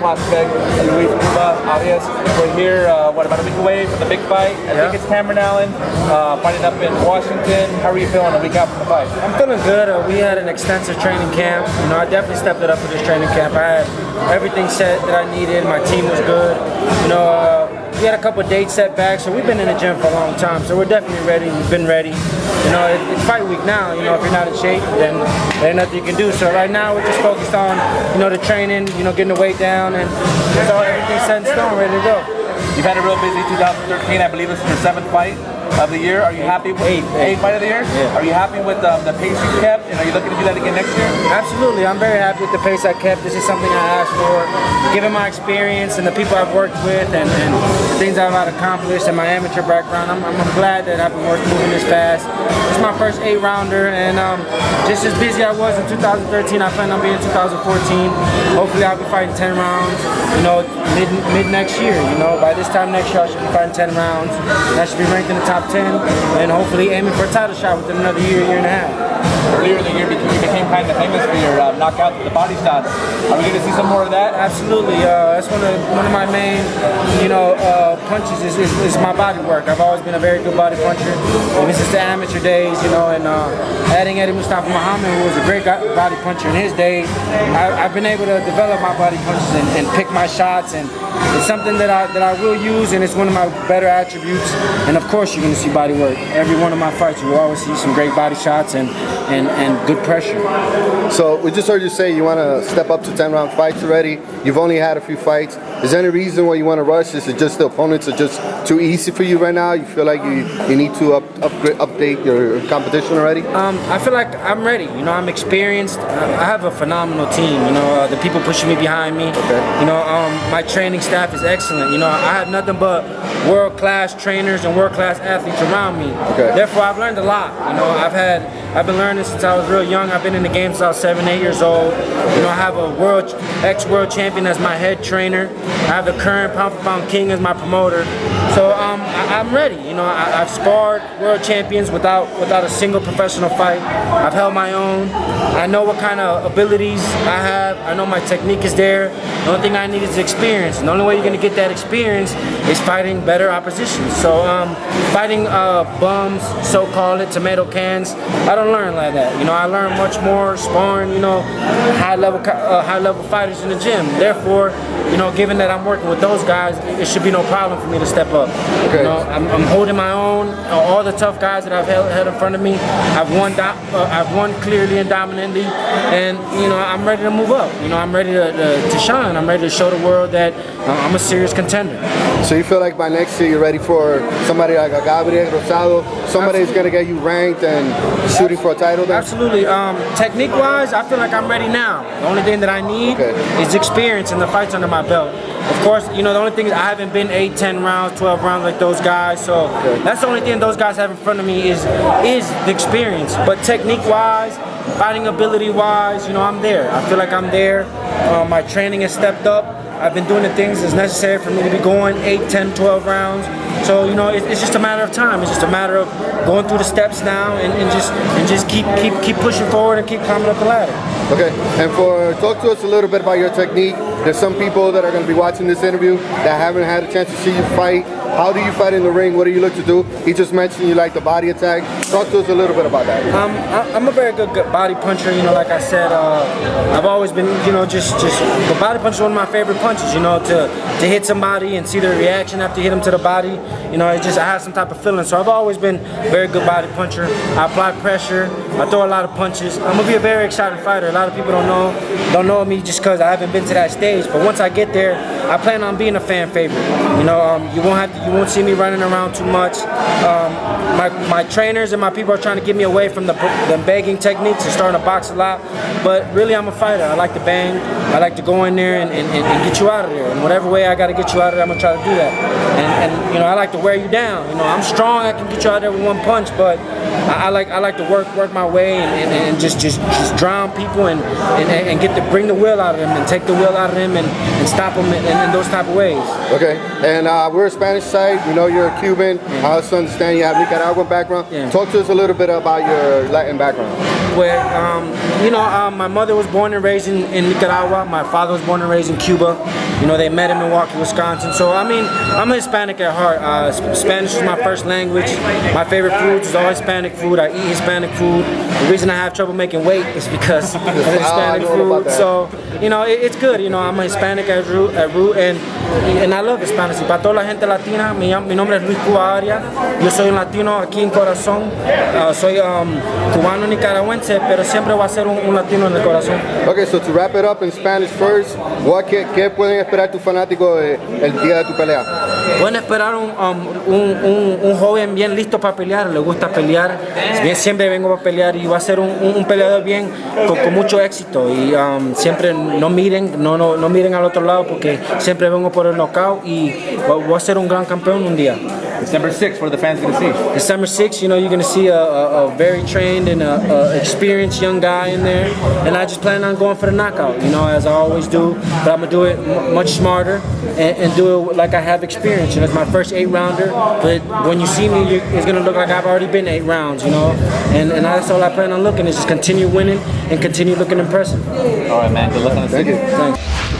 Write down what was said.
prospect, Luis Cuba, Arias. We're here, about a week away from the big fight. I think it's Cameron Allen, fighting up in Washington. How are you feeling a week out from the fight? I'm feeling good. We had an extensive training camp. I definitely stepped it up for this training camp. I had everything set that I needed. My team was good. We had a couple of dates set back, so we've been in the gym for a long time. So we're definitely ready. We've been ready. It's fight week now. If you're not in shape, then there's nothing you can do. So right now we're just focused on, the training, getting the weight down, and so everything's set in stone, ready to go. You've had a real busy 2013. I believe this is your 7th fight of the year. Are you happy with eighth fight of the year? Yeah. Are you happy with the pace you kept? And are you looking to do that again next year? Absolutely. I'm very happy with the pace I kept. This is something I asked for. Given my experience and the people I've worked with and the things I've accomplished and my amateur background, I'm glad that I've been moving this fast. It's my first 8-rounder, and just as busy I was in 2013, I plan on being in 2014. Hopefully I'll be fighting 10 rounds, mid next year. By this time next year I should be fighting 10 rounds. And I should be ranked in the top 10, and hopefully aiming for a title shot within another year and a half. Earlier in the year, you became kind of famous for your knockout with the body shots. Are we going to see some more of that? Absolutely. That's one of my main, punches is my body work. I've always been a very good body puncher, ever since the amateur days. And adding Eddie Mustafa Muhammad, who was a great body puncher in his day, I've been able to develop my body punches and pick my shots, and it's something that I will use, and it's one of my better attributes. And of course, you're going to see body work. Every one of my fights, you will always see some great body shots and good pressure. So we just heard you say you want to step up to 10-round fights already. You've only had a few fights. Is there any reason why you want to rush? Is it just the opponents are just too easy for you right now? You feel like you need to update your competition already? I feel like I'm ready. I'm experienced. I have a phenomenal team. The people pushing me behind me. Okay. My training staff is excellent. I have nothing but world-class trainers and world-class athletes around me. Okay. Therefore, I've learned a lot. I've been learning since I was real young. I've been in the game since I was 7, 8 years old. I have a ex-world champion as my head trainer. I have the current pound-for-pound king as my promoter. So I'm ready. I've sparred world champions without a single professional fight. I've held my own. I know what kind of abilities I have. I know my technique is there. The only thing I need is experience. And the only way you're going to get that experience is fighting better opposition. So fighting bums, so-called tomato cans, I don't learn like that. I learn much more sparring, high-level fighters in the gym. Therefore, given that I'm working with those guys, it should be no problem for me to step up. Okay. I'm holding my own. All the tough guys that I've held in front of me, I've won clearly and dominantly, and I'm ready to move up. I'm ready to shine. I'm ready to show the world that I'm a serious contender. So you feel like by next year you're ready for somebody like a Gabriel Rosado, somebody who's going to get you ranked and shooting for a title then? Absolutely. Technique-wise, I feel like I'm ready now. The only thing that I need is experience and the fights under my belt. Of course, the only thing is I haven't been 8, 10 rounds, 12 rounds like those guys, so that's the only thing those guys have in front of me is the experience. But technique-wise, fighting ability-wise, I'm there. I feel like I'm there. My training has stepped up. I've been doing the things that's necessary for me to be going 8, 10, 12 rounds. So it's just a matter of time. It's just a matter of going through the steps now and just keep pushing forward and keep climbing up the ladder. Okay, and talk to us a little bit about your technique. There's some people that are going to be watching this interview that haven't had a chance to see you fight. How do you fight in the ring? What do you look to do? He just mentioned you like the body attack. Talk to us a little bit about that. I'm a very good body puncher. Like I said, I've always been, the body punch is one of my favorite punches. To hit somebody and see their reaction after you hit them to the body. I have some type of feeling. So I've always been a very good body puncher. I apply pressure. I throw a lot of punches. I'm gonna be a very exciting fighter. A lot of people don't know me just because I haven't been to that stage. But once I get there, I plan on being a fan favorite. You won't see me running around too much. My trainers and my people are trying to get me away from the begging techniques and starting to box a lot. But really, I'm a fighter. I like to bang. I like to go in there and get you out of there. And whatever way I got to get you out of there, I'm gonna try to do that. And I like to wear you down. I'm strong. I can get you out of there with one punch, but I like to work my way and just drown people and bring the will out of them and take the will out of them and stop them in those type of ways. Okay, and we're a Spanish side. We know you're a Cuban. I also understand you have Nicaraguan Nicaraguan background. Yeah. Talk to us a little bit about your Latin background. Where, my mother was born and raised in Nicaragua. My father was born and raised in Cuba. You know, they met in Milwaukee, Wisconsin. So, I mean, I'm Hispanic at heart. Spanish is my first language. My favorite foods is all Hispanic food. I eat Hispanic food. The reason I have trouble making weight is because of Hispanic food. So, you know, it's good. You know, I'm a Hispanic at root, and I love Hispanic. Para toda la gente latina, mi nombre es Luis Cuba Arias. Yo soy un latino aquí en corazón. Soy cubano nicaragüense, pero siempre voy a ser un latino en el corazón. Okay, so to wrap it up in Spanish first, ¿qué pueden esperar tus fanáticos el día de tu pelea? Pueden esperar un joven bien listo para pelear, le gusta pelear, siempre vengo a pelear y va a ser un peleador bien con mucho éxito y siempre no miren al otro lado porque siempre vengo por el knockout y voy a ser un gran campeón un día. December 6th, what are the fans going to see? December 6th, you know, you're going to see a very trained and experienced young guy in there. And I just plan on going for the knockout, you know, as I always do. But I'm going to do it much smarter and do it like I have experience. You know, it's my first 8-rounder. But when you see me, it's going to look like I've already been 8 rounds, you know. And that's all I plan on looking is just continue winning and continue looking impressive. All right, man. Good luck on the season. Thank you. Thanks.